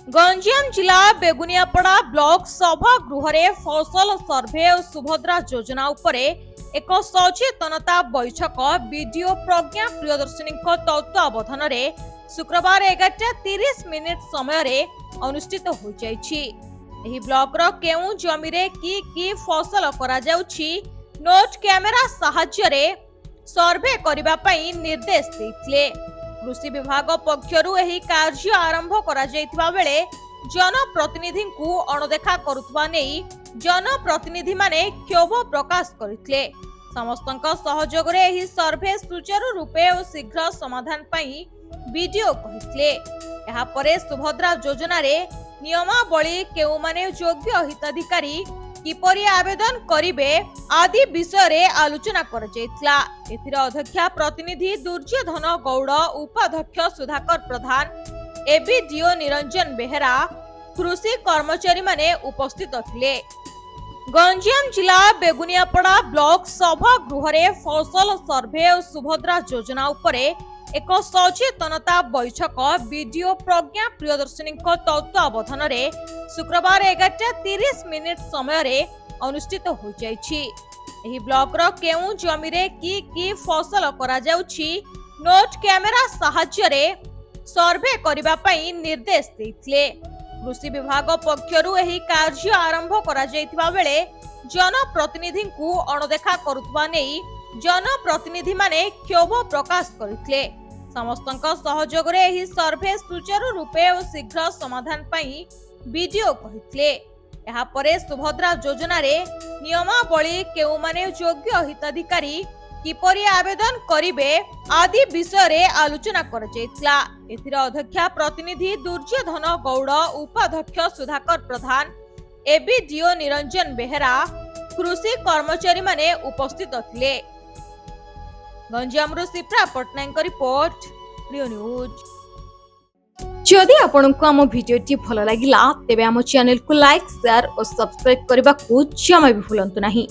गंजाम जिला बेगुनियापड़ा ब्लॉक सभागृह फसल सर्भे और सुभद्रा योजना उपरे एक सचेतनता बैठक बीडीओ प्रज्ञा प्रियदर्शिनी तत्वावधान में शुक्रवार 11:30 समय अनुष्ठित हो जाइछि। एही ब्लॉक रो केउ जमी रे की फसल करा जाउछि नोट कैमेरा सहाय्य रे सर्वे करिबा पई निर्देश दैथिले। कृषि विभाग पक्षरु एही कार्य आरंभ करा जायतिबा बेले जनप्रतिनिधि को अणदेखा करुवा नेई जनप्रतिनिधि माने क्षोभ प्रकाश करथिले। समस्तक सहयोग रे एही सर्वे सुचारू रूपे और शीघ्र समाधान पई वीडियो कहिथिले। एहा परे सुभद्रा योजना रे नियमावली केउ माने योग्य हिताधिकारी किपरि आवेदन करिवे आदि विषय रे आलोचना कर जायतिला। एथिर अध्यक्षा प्रतिनिधि दुर्योधन गौड़, उपाध्यक्ष सुधाकर प्रधान, एबीडीओ निरंजन बेहेरा, कृषि कर्मचारी माने उपस्थित थिले। गंजाम जिला बेगुनियापड़ा ब्लॉक सभागृह फसल सर्भे और सुभद्रा योजना उपरे एक सचेतनता बैठक बीडीओ प्रज्ञा प्रियदर्शिनी तत्वावधान में शुक्रवार 11:30 समय अनुष्ठित हो जाइछि। एही ब्लॉक रो केउ जमी रे की फसल करा जाउछि नोट कैमेरा सहाय्य रे सर्वे करिबा पई निर्देश दैथिले। कृषि विभाग पक्षरु एही कार्य आरंभ करा जायतिबा बेले जनप्रतिनिधि को अणदेखा करुवा नेई जनप्रतिनिधि माने क्षोभ प्रकाश करथिले। समस्तक सहयोग रे एही सर्वे सुचारू रूपे और शीघ्र समाधान पई वीडियो कहिथिले। एहा परे सुभद्रा योजना रे नियमावली केउ माने योग्य हिताधिकारी किपरि आवेदन करिवे आदि विषय रे आलोचना कर जायतिला। एथिर अध्यक्षा प्रतिनिधि दुर्योधन गौड़, उपाध्यक्ष सुधाकर प्रधान, एबीडीओ निरंजन बेहेरा, कृषि कर्मचारी माने उपस्थित थिले। गंजाम सिप्रा पटनायक रिपोर्ट प्रियो न्यूज। जदि आपनकु आम भिडियोटी भल लागिला तेबे आम चैनल को लाइक, शेयर और सब्सक्राइब करबा को जमा भी भूलंतु नहीं।